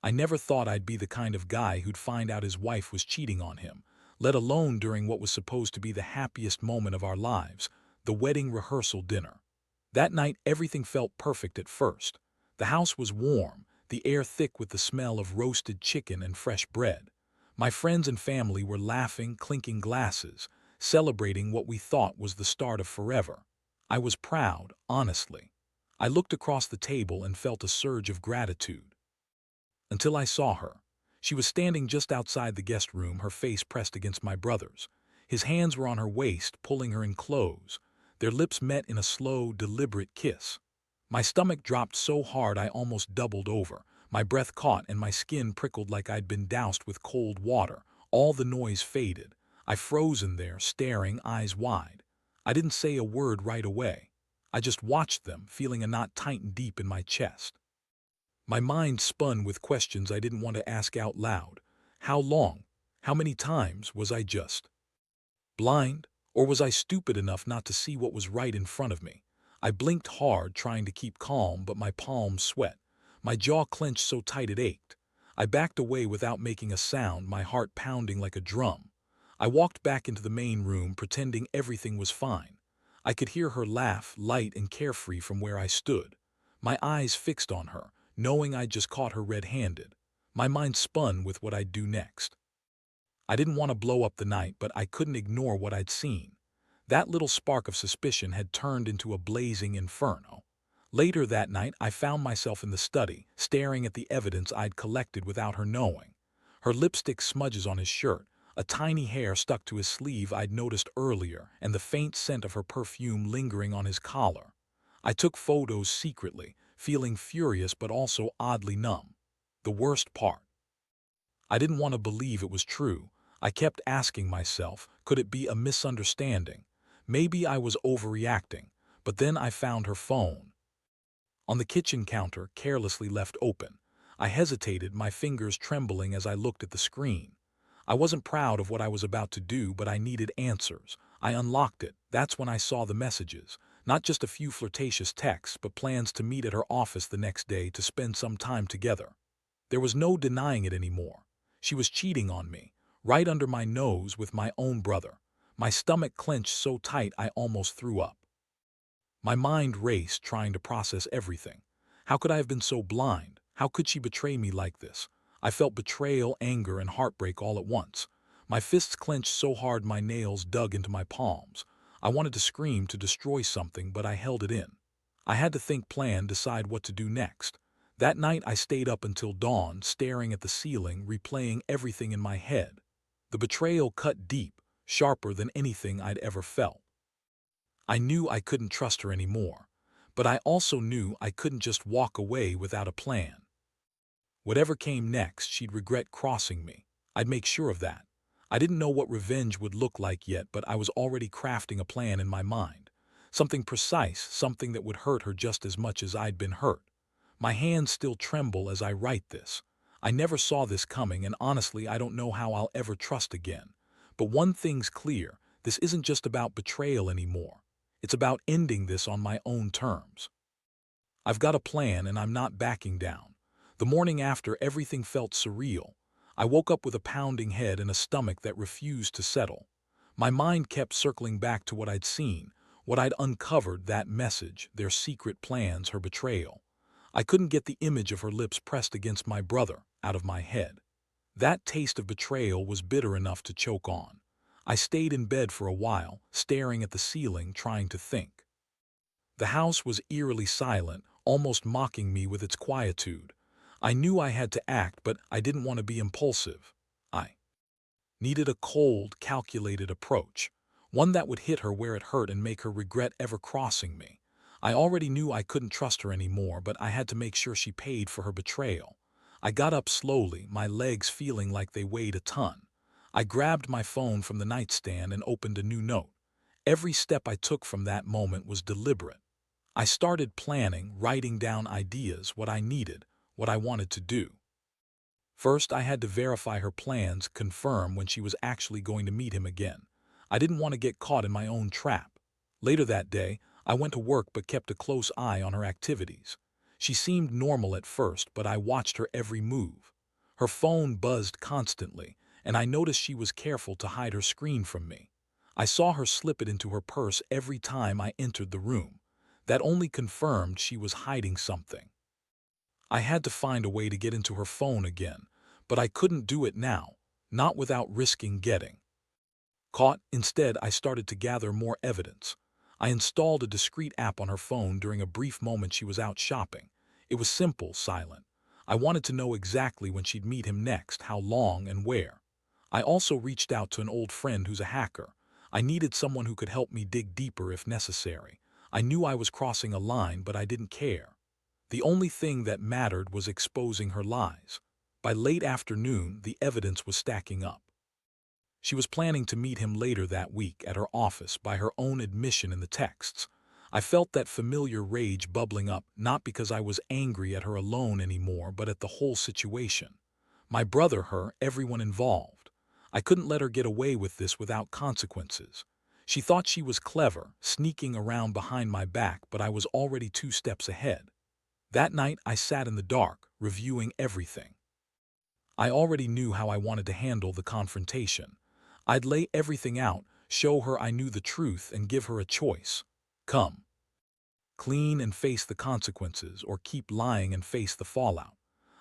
I never thought I'd be the kind of guy who'd find out his wife was cheating on him, let alone during what was supposed to be the happiest moment of our lives, the wedding rehearsal dinner. That night, everything felt perfect at first. The house was warm, the air thick with the smell of roasted chicken and fresh bread. My friends and family were laughing, clinking glasses, celebrating what we thought was the start of forever. I was proud, honestly. I looked across the table and felt a surge of gratitude. Until I saw her. She was standing just outside the guest room, her face pressed against my brother's. His hands were on her waist, pulling her in close. Their lips met in a slow, deliberate kiss. My stomach dropped so hard I almost doubled over. My breath caught and my skin prickled like I'd been doused with cold water. All the noise faded. I frozen there, staring, eyes wide. I didn't say a word right away. I just watched them, feeling a knot tighten deep in my chest. My mind spun with questions I didn't want to ask out loud. How long? How many times? Was I just blind? Or was I stupid enough not to see what was right in front of me? I blinked hard, trying to keep calm, but my palms sweat. My jaw clenched so tight it ached. I backed away without making a sound, my heart pounding like a drum. I walked back into the main room, pretending everything was fine. I could hear her laugh, light and carefree from where I stood. My eyes fixed on her, knowing I'd just caught her red-handed. My mind spun with what I'd do next. I didn't want to blow up the night, but I couldn't ignore what I'd seen. That little spark of suspicion had turned into a blazing inferno. Later that night, I found myself in the study, staring at the evidence I'd collected without her knowing. Her lipstick smudges on his shirt, a tiny hair stuck to his sleeve I'd noticed earlier, and the faint scent of her perfume lingering on his collar. I took photos secretly, feeling furious but also oddly numb. The worst part. I didn't want to believe it was true. I kept asking myself, could it be a misunderstanding? Maybe I was overreacting. But then I found her phone on the kitchen counter, carelessly left open. I hesitated, my fingers trembling as I looked at the screen. I wasn't proud of what I was about to do, but I needed answers. I unlocked it. That's when I saw the messages. Not just a few flirtatious texts, but plans to meet at her office the next day to spend some time together. There was no denying it anymore. She was cheating on me, right under my nose with my own brother. My stomach clenched so tight I almost threw up. My mind raced, trying to process everything. How could I have been so blind? How could she betray me like this? I felt betrayal, anger, and heartbreak all at once. My fists clenched so hard my nails dug into my palms. I wanted to scream, to destroy something, but I held it in. I had to think, plan, decide what to do next. That night I stayed up until dawn, staring at the ceiling, replaying everything in my head. The betrayal cut deep, sharper than anything I'd ever felt. I knew I couldn't trust her anymore, but I also knew I couldn't just walk away without a plan. Whatever came next, she'd regret crossing me. I'd make sure of that. I didn't know what revenge would look like yet, but I was already crafting a plan in my mind. Something precise, something that would hurt her just as much as I'd been hurt. My hands still tremble as I write this. I never saw this coming, and honestly, I don't know how I'll ever trust again. But one thing's clear, this isn't just about betrayal anymore. It's about ending this on my own terms. I've got a plan and I'm not backing down. The morning after, everything felt surreal. I woke up with a pounding head and a stomach that refused to settle. My mind kept circling back to what I'd seen, what I'd uncovered, that message, their secret plans, her betrayal. I couldn't get the image of her lips pressed against my brother out of my head. That taste of betrayal was bitter enough to choke on. I stayed in bed for a while, staring at the ceiling, trying to think. The house was eerily silent, almost mocking me with its quietude. I knew I had to act, but I didn't want to be impulsive. I needed a cold, calculated approach, one that would hit her where it hurt and make her regret ever crossing me. I already knew I couldn't trust her anymore, but I had to make sure she paid for her betrayal. I got up slowly, my legs feeling like they weighed a ton. I grabbed my phone from the nightstand and opened a new note. Every step I took from that moment was deliberate. I started planning, writing down ideas, what I needed, what I wanted to do. First, I had to verify her plans, confirm when she was actually going to meet him again. I didn't want to get caught in my own trap. Later that day, I went to work but kept a close eye on her activities. She seemed normal at first, but I watched her every move. Her phone buzzed constantly, and I noticed she was careful to hide her screen from me. I saw her slip it into her purse every time I entered the room. That only confirmed she was hiding something. I had to find a way to get into her phone again, but I couldn't do it now, not without risking getting caught. Instead, I started to gather more evidence. I installed a discreet app on her phone during a brief moment she was out shopping. It was simple, silent. I wanted to know exactly when she'd meet him next, how long, and where. I also reached out to an old friend who's a hacker. I needed someone who could help me dig deeper if necessary. I knew I was crossing a line, but I didn't care. The only thing that mattered was exposing her lies. By late afternoon, the evidence was stacking up. She was planning to meet him later that week at her office by her own admission in the texts. I felt that familiar rage bubbling up, not because I was angry at her alone anymore, but at the whole situation. My brother, her, everyone involved. I couldn't let her get away with this without consequences. She thought she was clever, sneaking around behind my back, but I was already 2 steps ahead. That night, I sat in the dark, reviewing everything. I already knew how I wanted to handle the confrontation. I'd lay everything out, show her I knew the truth, and give her a choice. Come clean and face the consequences, or keep lying and face the fallout.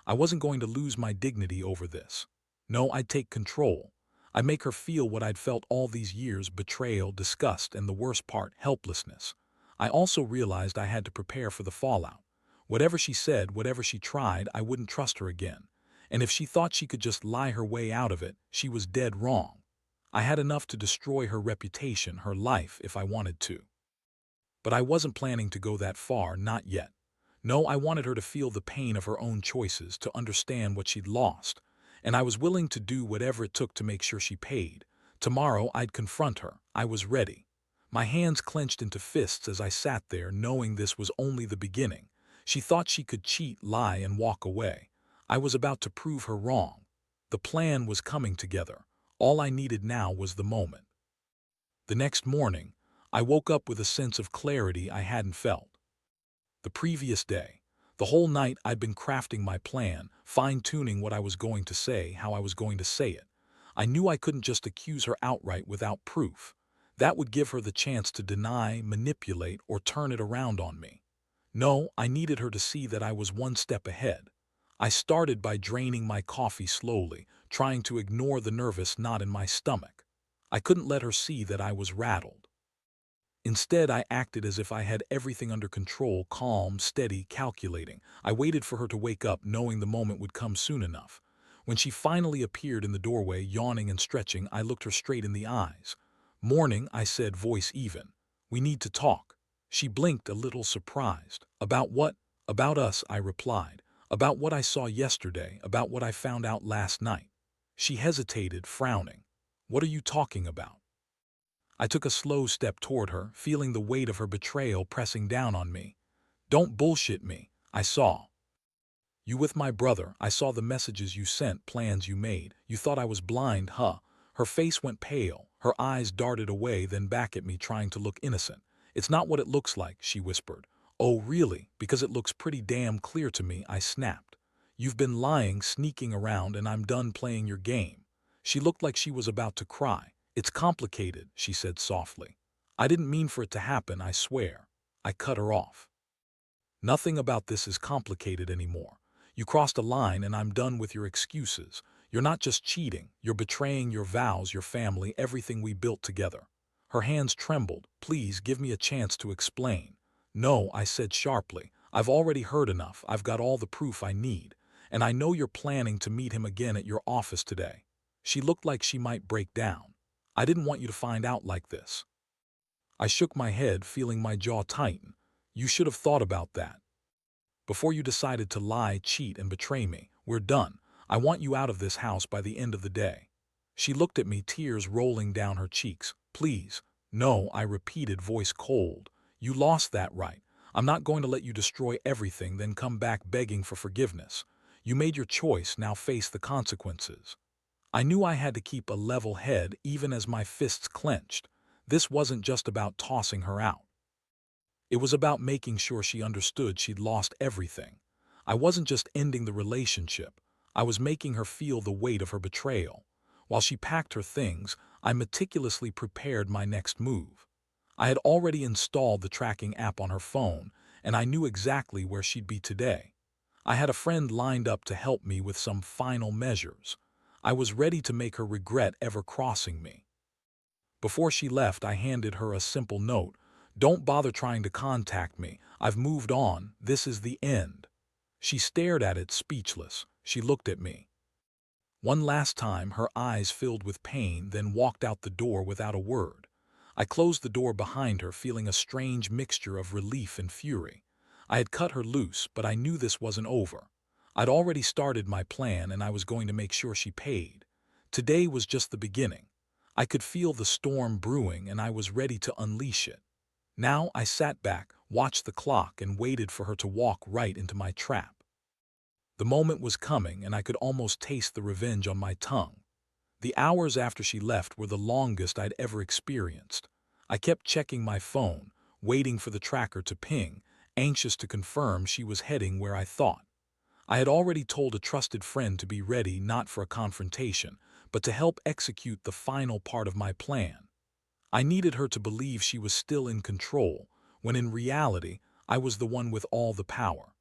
I wasn't going to lose my dignity over this. No, I'd take control. I'd make her feel what I'd felt all these years: betrayal, disgust, and the worst part, helplessness. I also realized I had to prepare for the fallout. Whatever she said, whatever she tried, I wouldn't trust her again. And if she thought she could just lie her way out of it, she was dead wrong. I had enough to destroy her reputation, her life, if I wanted to. But I wasn't planning to go that far, not yet. No, I wanted her to feel the pain of her own choices, to understand what she'd lost. And I was willing to do whatever it took to make sure she paid. Tomorrow, I'd confront her. I was ready. My hands clenched into fists as I sat there, knowing this was only the beginning. She thought she could cheat, lie, and walk away. I was about to prove her wrong. The plan was coming together. All I needed now was the moment. The next morning, I woke up with a sense of clarity I hadn't felt. The previous day, the whole night, I'd been crafting my plan, fine-tuning what I was going to say, how I was going to say it. I knew I couldn't just accuse her outright without proof. That would give her the chance to deny, manipulate, or turn it around on me. No, I needed her to see that I was 1 step ahead. I started by draining my coffee slowly, trying to ignore the nervous knot in my stomach. I couldn't let her see that I was rattled. Instead, I acted as if I had everything under control, calm, steady, calculating. I waited for her to wake up, knowing the moment would come soon enough. When she finally appeared in the doorway, yawning and stretching, I looked her straight in the eyes. "Morning," I said, voice even. "We need to talk." She blinked, a little surprised. "About what?" "About us," I replied. "About what I saw yesterday, about what I found out last night." She hesitated, frowning. "What are you talking about?" I took a slow step toward her, feeling the weight of her betrayal pressing down on me. "Don't bullshit me. I saw you with my brother. I saw the messages you sent, plans you made. You thought I was blind, huh?" Her face went pale. Her eyes darted away, then back at me, trying to look innocent. "It's not what it looks like," she whispered. "Oh, really? Because it looks pretty damn clear to me," I snapped. "You've been lying, sneaking around, and I'm done playing your game." She looked like she was about to cry. "It's complicated," she said softly. "I didn't mean for it to happen, I swear." I cut her off. "Nothing about this is complicated anymore. You crossed a line, and I'm done with your excuses. You're not just cheating, you're betraying your vows, your family, everything we built together." Her hands trembled. "Please, give me a chance to explain." "No," I said sharply. "I've already heard enough. I've got all the proof I need. And I know you're planning to meet him again at your office today." She looked like she might break down. "I didn't want you to find out like this." I shook my head, feeling my jaw tighten. "You should have thought about that before you decided to lie, cheat, and betray me. We're done. I want you out of this house by the end of the day." She looked at me, tears rolling down her cheeks. "Please." "No," I repeated, voice cold. "You lost that right. I'm not going to let you destroy everything, then come back begging for forgiveness. You made your choice, now face the consequences." I knew I had to keep a level head even as my fists clenched. This wasn't just about tossing her out. It was about making sure she understood she'd lost everything. I wasn't just ending the relationship. I was making her feel the weight of her betrayal. While she packed her things, I meticulously prepared my next move. I had already installed the tracking app on her phone, and I knew exactly where she'd be today. I had a friend lined up to help me with some final measures. I was ready to make her regret ever crossing me. Before she left, I handed her a simple note. "Don't bother trying to contact me. I've moved on. This is the end." She stared at it, speechless. She looked at me one last time, her eyes filled with pain, then walked out the door without a word. I closed the door behind her, feeling a strange mixture of relief and fury. I had cut her loose, but I knew this wasn't over. I'd already started my plan, and I was going to make sure she paid. Today was just the beginning. I could feel the storm brewing, and I was ready to unleash it. Now I sat back, watched the clock, and waited for her to walk right into my trap. The moment was coming, and I could almost taste the revenge on my tongue. The hours after she left were the longest I'd ever experienced. I kept checking my phone, waiting for the tracker to ping, anxious to confirm she was heading where I thought. I had already told a trusted friend to be ready, not for a confrontation, but to help execute the final part of my plan. I needed her to believe she was still in control, when in reality, I was the one with all the power.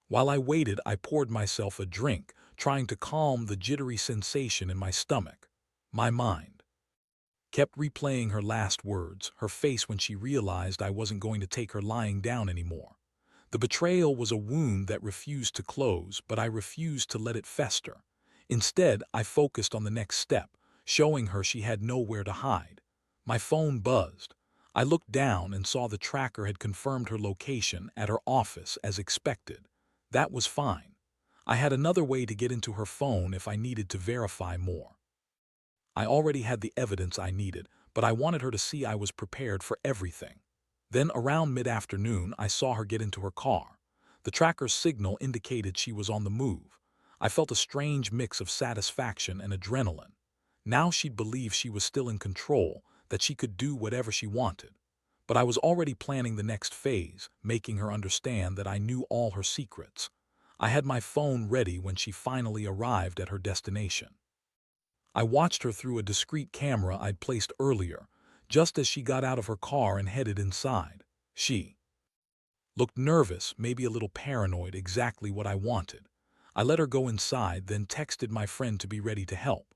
While I waited, I poured myself a drink, trying to calm the jittery sensation in my stomach. My mind kept replaying her last words, her face when she realized I wasn't going to take her lying down anymore. The betrayal was a wound that refused to close, but I refused to let it fester. Instead, I focused on the next step, showing her she had nowhere to hide. My phone buzzed. I looked down and saw the tracker had confirmed her location at her office as expected. That was fine. I had another way to get into her phone if I needed to verify more. I already had the evidence I needed, but I wanted her to see I was prepared for everything. Then around mid-afternoon, I saw her get into her car. The tracker's signal indicated she was on the move. I felt a strange mix of satisfaction and adrenaline. Now she'd believe she was still in control, that she could do whatever she wanted. But I was already planning the next phase, making her understand that I knew all her secrets. I had my phone ready when she finally arrived at her destination. I watched her through a discreet camera I'd placed earlier, just as she got out of her car and headed inside. She looked nervous, maybe a little paranoid, exactly what I wanted. I let her go inside, then texted my friend to be ready to help.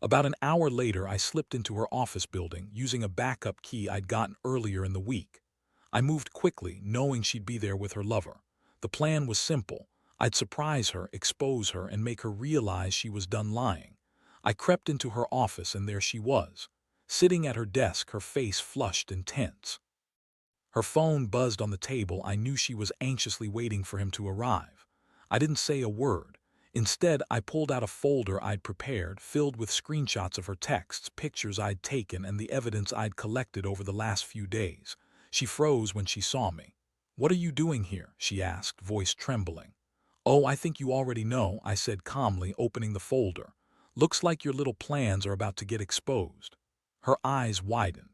About an hour later, I slipped into her office building, using a backup key I'd gotten earlier in the week. I moved quickly, knowing she'd be there with her lover. The plan was simple. I'd surprise her, expose her, and make her realize she was done lying. I crept into her office, and there she was, sitting at her desk, her face flushed and tense. Her phone buzzed on the table. I knew she was anxiously waiting for him to arrive. I didn't say a word. Instead, I pulled out a folder I'd prepared, filled with screenshots of her texts, pictures I'd taken, and the evidence I'd collected over the last few days. She froze when she saw me. "What are you doing here?" she asked, voice trembling. "Oh, I think you already know," I said calmly, opening the folder. "Looks like your little plans are about to get exposed." Her eyes widened.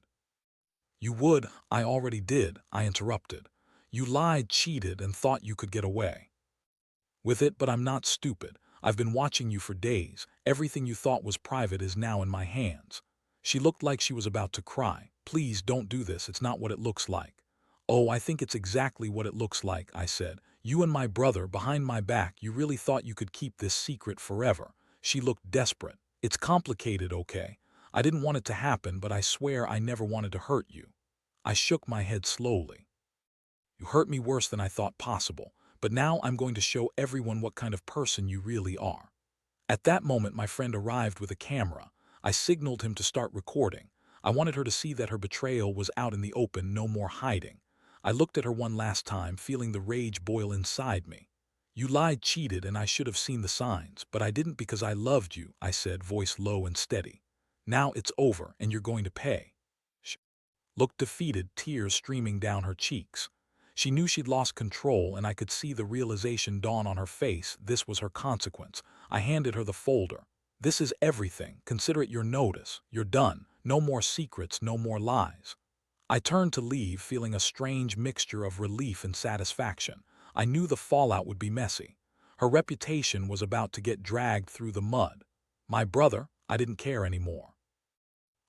"You would." "I already did," I interrupted. "You lied, cheated, and thought you could get away with it, but I'm not stupid. I've been watching you for days. Everything you thought was private is now in my hands." She looked like she was about to cry. "Please don't do this. It's not what it looks like." "Oh, I think it's exactly what it looks like," I said. "You and my brother, behind my back, you really thought you could keep this secret forever." She looked desperate. "It's complicated, okay? I didn't want it to happen, but I swear I never wanted to hurt you." I shook my head slowly. "You hurt me worse than I thought possible, but now I'm going to show everyone what kind of person you really are." At that moment, my friend arrived with a camera. I signaled him to start recording. I wanted her to see that her betrayal was out in the open, no more hiding. I looked at her one last time, feeling the rage boil inside me. "You lied, cheated, and I should have seen the signs, but I didn't because I loved you," I said, voice low and steady. "Now it's over, and you're going to pay." She looked defeated, tears streaming down her cheeks. She knew she'd lost control, and I could see the realization dawn on her face. This was her consequence. I handed her the folder. "This is everything. Consider it your notice. You're done. No more secrets, no more lies." I turned to leave, feeling a strange mixture of relief and satisfaction. I knew the fallout would be messy. Her reputation was about to get dragged through the mud. My brother, I didn't care anymore.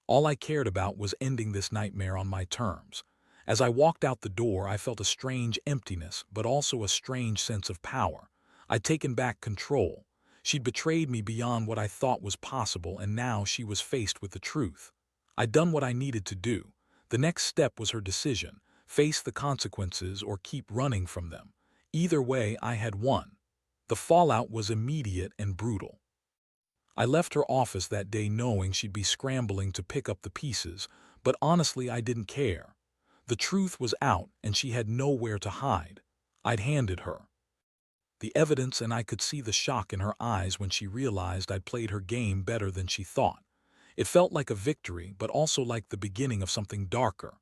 All I cared about was ending this nightmare on my terms. As I walked out the door, I felt a strange emptiness, but also a strange sense of power. I'd taken back control. She'd betrayed me beyond what I thought was possible, and now she was faced with the truth. I'd done what I needed to do. The next step was her decision: face the consequences or keep running from them. Either way, I had won. The fallout was immediate and brutal. I left her office that day knowing she'd be scrambling to pick up the pieces, but honestly I didn't care. The truth was out and she had nowhere to hide. I'd handed her the evidence, and I could see the shock in her eyes when she realized I'd played her game better than she thought. It felt like a victory, but also like the beginning of something darker.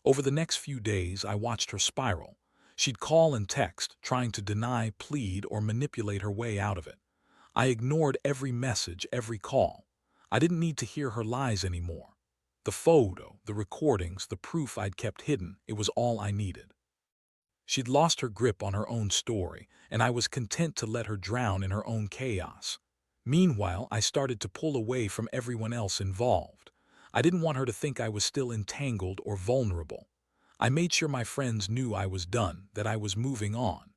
Over the next few days, I watched her spiral. She'd call and text, trying to deny, plead, or manipulate her way out of it. I ignored every message, every call. I didn't need to hear her lies anymore. The photo, the recordings, the proof I'd kept hidden, it was all I needed. She'd lost her grip on her own story, and I was content to let her drown in her own chaos. Meanwhile, I started to pull away from everyone else involved. I didn't want her to think I was still entangled or vulnerable. I made sure my friends knew I was done, that I was moving on.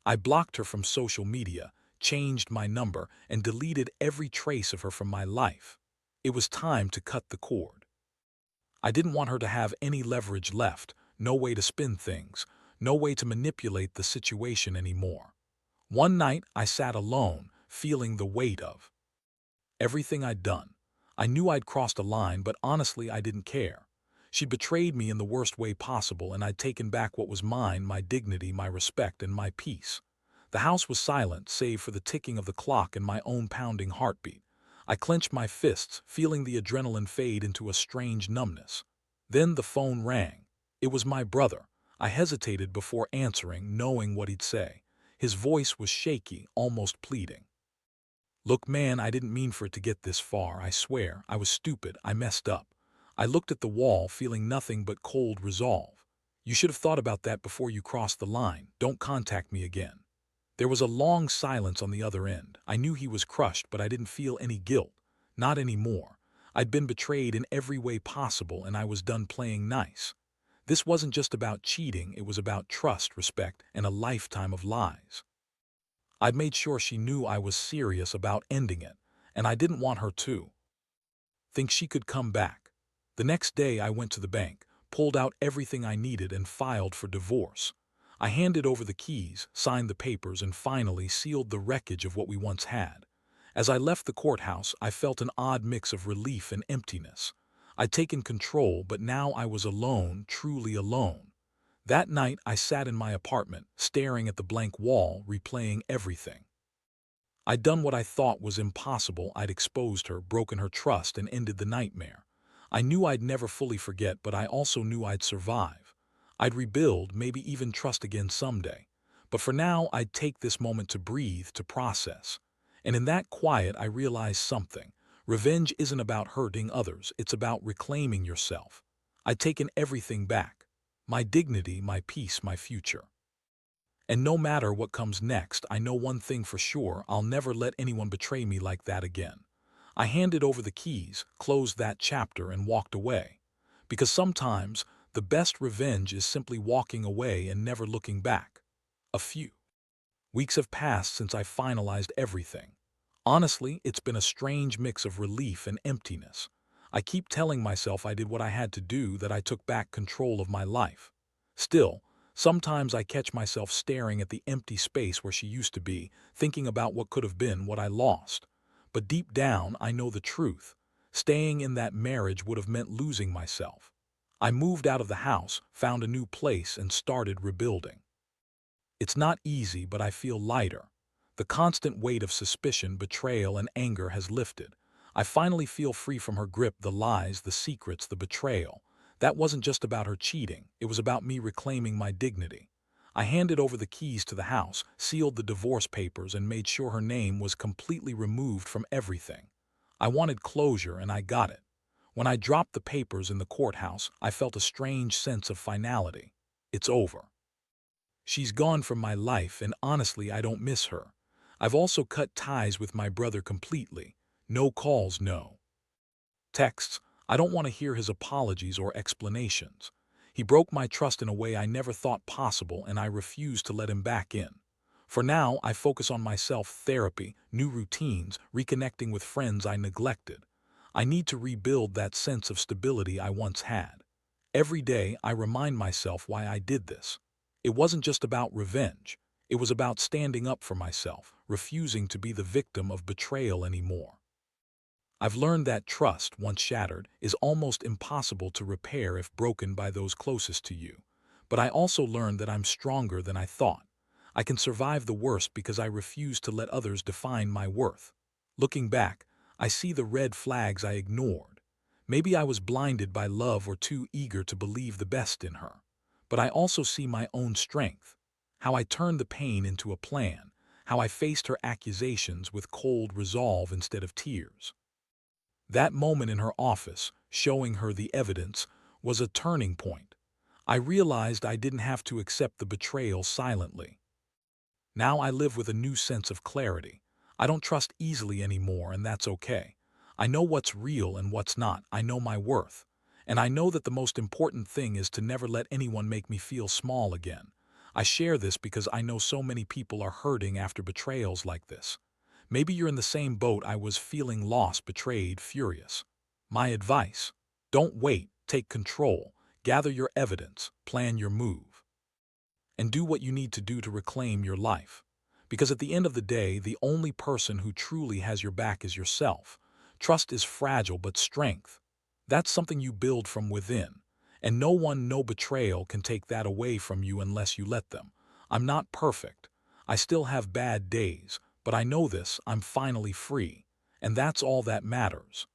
I blocked her from social media, changed my number, and deleted every trace of her from my life. It was time to cut the cord. I didn't want her to have any leverage left, no way to spin things, no way to manipulate the situation anymore. One night, I sat alone, feeling the weight of everything I'd done. I knew I'd crossed a line, but honestly, I didn't care. She'd betrayed me in the worst way possible, and I'd taken back what was mine: my dignity, my respect, and my peace. The house was silent, save for the ticking of the clock and my own pounding heartbeat. I clenched my fists, feeling the adrenaline fade into a strange numbness. Then the phone rang. It was my brother. I hesitated before answering, knowing what he'd say. His voice was shaky, almost pleading. "Look, man, I didn't mean for it to get this far. I swear, I was stupid. I messed up." I looked at the wall, feeling nothing but cold resolve. "You should have thought about that before you crossed the line. Don't contact me again." There was a long silence on the other end. I knew he was crushed, but I didn't feel any guilt. Not anymore. I'd been betrayed in every way possible, and I was done playing nice. This wasn't just about cheating, it was about trust, respect, and a lifetime of lies. I'd made sure she knew I was serious about ending it, and I didn't want her to think she could come back. The next day I went to the bank, pulled out everything I needed, and filed for divorce. I handed over the keys, signed the papers, and finally sealed the wreckage of what we once had. As I left the courthouse, I felt an odd mix of relief and emptiness. I'd taken control, but now I was alone, truly alone. That night, I sat in my apartment, staring at the blank wall, replaying everything. I'd done what I thought was impossible. I'd exposed her, broken her trust, and ended the nightmare. I knew I'd never fully forget, but I also knew I'd survive. I'd rebuild, maybe even trust again someday. But for now, I'd take this moment to breathe, to process. And in that quiet, I realized something. Revenge isn't about hurting others, it's about reclaiming yourself. I'd taken everything back: my dignity, my peace, my future. And no matter what comes next, I know one thing for sure: I'll never let anyone betray me like that again. I handed over the keys, closed that chapter, and walked away. Because sometimes, the best revenge is simply walking away and never looking back. A few weeks have passed since I finalized everything. Honestly, it's been a strange mix of relief and emptiness. I keep telling myself I did what I had to do, that I took back control of my life. Still, sometimes I catch myself staring at the empty space where she used to be, thinking about what could have been, what I lost. But deep down, I know the truth. Staying in that marriage would have meant losing myself. I moved out of the house, found a new place, and started rebuilding. It's not easy, but I feel lighter. The constant weight of suspicion, betrayal, and anger has lifted. I finally feel free from her grip: the lies, the secrets, the betrayal. That wasn't just about her cheating, it was about me reclaiming my dignity. I handed over the keys to the house, sealed the divorce papers, and made sure her name was completely removed from everything. I wanted closure, and I got it. When I dropped the papers in the courthouse, I felt a strange sense of finality. It's over. She's gone from my life, and honestly, I don't miss her. I've also cut ties with my brother completely. No calls, no texts. I don't want to hear his apologies or explanations. He broke my trust in a way I never thought possible, and I refuse to let him back in. For now, I focus on myself, therapy, new routines, reconnecting with friends I neglected. I need to rebuild that sense of stability I once had. Every day, I remind myself why I did this. It wasn't just about revenge. It was about standing up for myself, refusing to be the victim of betrayal anymore. I've learned that trust, once shattered, is almost impossible to repair if broken by those closest to you. But I also learned that I'm stronger than I thought. I can survive the worst because I refuse to let others define my worth. Looking back, I see the red flags I ignored. Maybe I was blinded by love or too eager to believe the best in her. But I also see my own strength, how I turned the pain into a plan, how I faced her accusations with cold resolve instead of tears. That moment in her office, showing her the evidence, was a turning point. I realized I didn't have to accept the betrayal silently. Now I live with a new sense of clarity. I don't trust easily anymore, and that's okay. I know what's real and what's not. I know my worth. And I know that the most important thing is to never let anyone make me feel small again. I share this because I know so many people are hurting after betrayals like this. Maybe you're in the same boat I was, feeling lost, betrayed, furious. My advice: don't wait, take control, gather your evidence, plan your move, and do what you need to do to reclaim your life. Because at the end of the day, the only person who truly has your back is yourself. Trust is fragile, but strength, that's something you build from within. And no one, no betrayal can take that away from you unless you let them. I'm not perfect. I still have bad days, but I know this: I'm finally free. And that's all that matters.